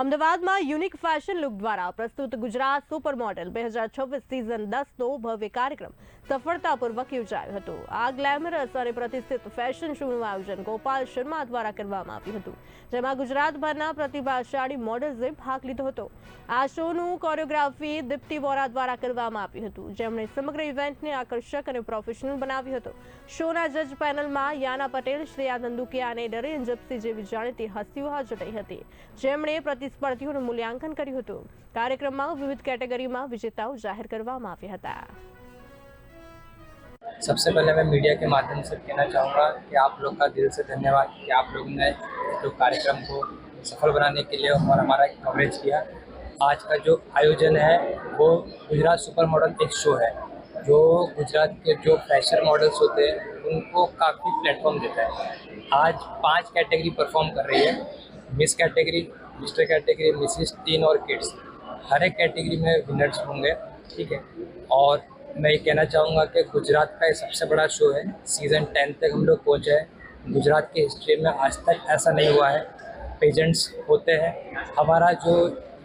અમદાવાદમાં unique fashion look દ્વારા પ્રસ્તુત ગુજરાત સુપર મોડેલ 2026 સિઝન 10નો ભવ્ય કાર્યક્રમ સફળતાપૂર્વક યોજાયો હતો। આ ગ્લેમરસ અને પ્રતિષ્ઠિત ફેશન શોનું આયોજન ગોપાલ શર્મા દ્વારા કરવામાં આવ્યું હતું, જેમાં ગુજરાતભરના પ્રતિભાશાળી મોડલ્સે ભાગ લીધો હતો। આ શોનું કોરિયોગ્રાફી દીપ્તિ વોરા દ્વારા કરવામાં આવ્યું હતું, જેમણે સમગ્ર ઇવેન્ટને આકર્ષક અને પ્રોફેશનલ બનાવ્યો હતો। શોના જજ પેનલમાં યાના પટેલ, શ્રેયા નંદુકિયા અને ડરેન જપ્સી જેવી જાણીતી હસ્તીઓ હાજર રહી હતી, જેમણે प्रतिस्पर्धियों मूल्यांकन કર્યું હતું। कार्यक्रम में विविध कैटेगरी में विजेताओं जाहिर કરવામાં આવ્યા હતા। सबसे पहले मैं मीडिया के माध्यम से कहना चाहूँगा कि आप लोग का दिल से धन्यवाद कि आप लोग ने जो कार्यक्रम को सफल बनाने के लिए और हमारा कवरेज किया। आज का जो आयोजन है वो गुजरात सुपर मॉडल एक शो है जो गुजरात के जो फैशन मॉडल्स होते हैं उनको काफ़ी प्लेटफॉर्म देता है। आज 5 कैटेगरी परफॉर्म कर रही है, miss category, mister category, Mrs, tin और किड्स। हर एक कैटेगरी में विनर्स होंगे, ठीक है। और मैं ये कहना चाहूँगा कि गुजरात का ये सबसे बड़ा शो है। सीज़न 10 तक हम लोग पहुँचे हैं। गुजरात की हिस्ट्री में आज तक ऐसा नहीं हुआ है। पेजेंट्स होते हैं। हमारा जो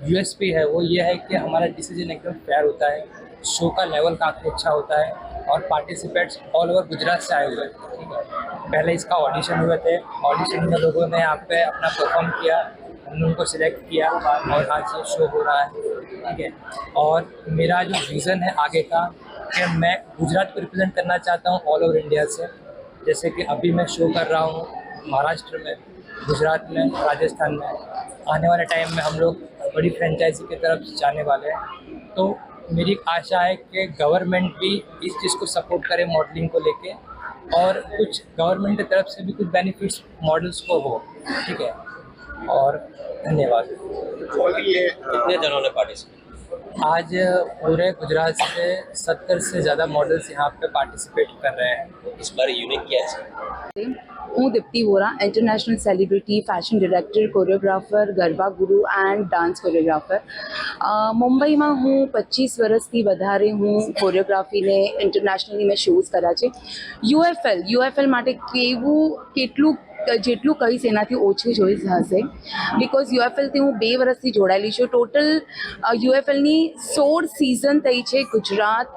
यूएसपी है वो ये है कि हमारा डिसीजन एकदम फेयर होता है, शो का लेवल काफ़ी अच्छा होता है और पार्टिसिपेंट्स ऑल ओवर गुजरात से आए हुए हैं, ठीक है। पहले इसका ऑडिशन हुए थे, ऑडिशन में लोगों ने यहाँ पे अपना परफॉर्म किया, हमने उनको सिलेक्ट किया और आज ये शो हो रहा है, ठीक है। और मेरा जो विज़न है आगे का कि मैं गुजरात को रिप्रेजेंट करना चाहता हूँ ऑल ओवर इंडिया से। जैसे कि अभी मैं शो कर रहा हूँ महाराष्ट्र में, गुजरात में, राजस्थान में। आने वाले टाइम में हम लोग बड़ी फ्रेंचाइजी की तरफ जाने वाले हैं। तो मेरी आशा है कि गवर्नमेंट भी इस चीज़ को सपोर्ट करे मॉडलिंग को लेके, और कुछ गवर्नमेंट की तरफ से भी कुछ बेनिफिट्स मॉडल्स को हो, ठीक है। और धन्यवाद। कितने जनों ने पार्टिसिपेट? आज पूरे गुजरात से 70 से ज़्यादा मॉडल्स यहाँ पे पार्टिसिपेट कर रहे हैं। इस बार यूनिक क्या है? હું Deepti Vora, international celebrity, fashion director, choreographer, garba ગુરુ એન્ડ ડાન્સ કોરિયોગ્રાફર। મુંબઈમાં હું 25 વર્ષથી વધારે હું કોરિયોગ્રાફીને ઇન્ટરનેશનલી મેં શોઝ કર્યા છે। યુએફએલ માટે જેટલું કહીશ એનાથી ઓછું જોઈશ હશે, બિકોઝ યુએફએલથી હું 2 વર્ષથી જોડાયેલી છું। ટોટલ યુએફએલની 16 સિઝન થઈ છે ગુજરાત,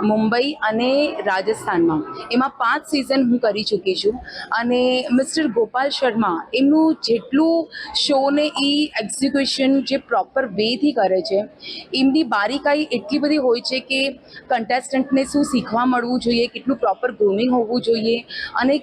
મુંબઈ અને રાજસ્થાનમાં। એમાં 5 સિઝન હું કરી ચૂકી છું। અને મિસ્ટર ગોપાલ શર્મા એમનું જેટલું શોને એ એક્ઝિક્યુશન જે પ્રોપર વેથી કરે છે, એમની બારીકાઈ એટલી બધી હોય છે કે કન્ટેસ્ટન્ટને શું શીખવા મળવું જોઈએ, કેટલું પ્રોપર ગ્રૂમિંગ હોવું જોઈએ। અને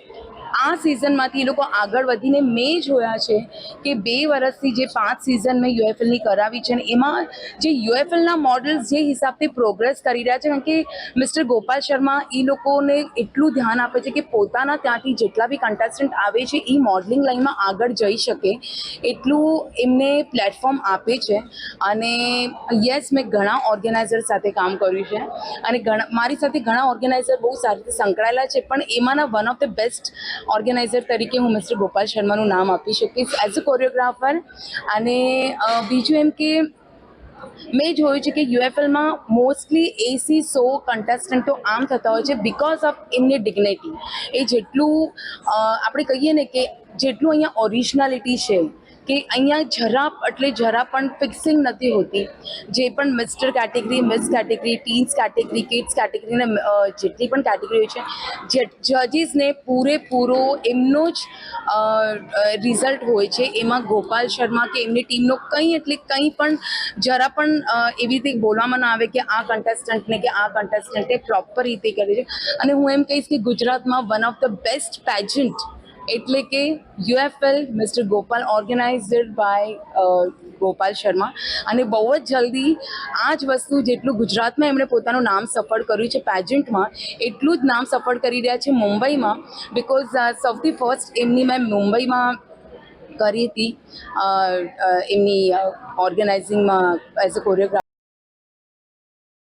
આ સિઝનમાંથી એ લોકો આગળ વધીને મેં જોયા છે કે 2 વર્ષથી જે 5 સિઝન મેં યુએફએલની કરાવી છે ને એમાં જે યુએફએલના મોડલ્સ જે હિસાબથી પ્રોગ્રેસ કરી રહ્યા છે, કારણ કે મિસ્ટર ગોપાલ શર્મા એ લોકોને એટલું ધ્યાન આપે છે કે પોતાના ત્યાંથી જેટલા બી કન્ટેસ્ટન્ટ આવે છે એ મોડલિંગ લાઈનમાં આગળ જઈ શકે એટલું એમને પ્લેટફોર્મ આપે છે। અને યસ, મેં ઘણા ઓર્ગેનાઇઝર સાથે કામ કર્યું છે અને મારી સાથે ઘણા ઓર્ગેનાઇઝર બહુ સારી રીતે સંકળાયેલા છે, પણ એમાંના one of the best organizer તરીકે હું મિસ્ટર ગોપાલ શર્માનું નામ આપી શકીશ એઝ અ કોરિયોગ્રાફર। અને બીજું એમ કે મેં જોયું છે કે યુએફએલમાં મોસ્ટલી 80-100 કન્ટેસ્ટન્ટો આમ થતા હોય છે બિકોઝ ઓફ એમની ડિગ્નિટી। એ જેટલું આપણે કહીએ ને કે જેટલું અહીંયા ઓરિજિનાલિટી છે કે અહીંયા જરા પણ ફિક્સિંગ નથી હોતી। જે પણ mister category, miss category, teens category, kids કેટેગરીને જેટલી પણ કેટેગરી હોય છે, જજીસને પૂરેપૂરો એમનો જ રિઝલ્ટ હોય છે। એમાં ગોપાલ શર્મા કે એમની ટીમનો કંઈ પણ જરા પણ એવી રીતે બોલવામાં ના આવે કે આ કન્ટેસ્ટન્ટને કે આ કન્ટેસ્ટન્ટે પ્રોપર રીતે કરે છે। અને હું એમ કહીશ કે ગુજરાતમાં one of the best pageant એટલે કે UFL mister Gopal, organized by Gopal Sharma. અને બહુ જ જલ્દી આ જ વસ્તુ જેટલું ગુજરાતમાં એમણે પોતાનું નામ સફળ કર્યું છે પેજન્ટમાં, એટલું જ નામ સફળ કરી રહ્યા છે મુંબઈમાં, બિકોઝ સૌથી ફર્સ્ટ એમની મેં મુંબઈમાં કરી હતી એમની ઓર્ગેનાઇઝિંગમાં એઝ અ કોરિયોગ્રાફર।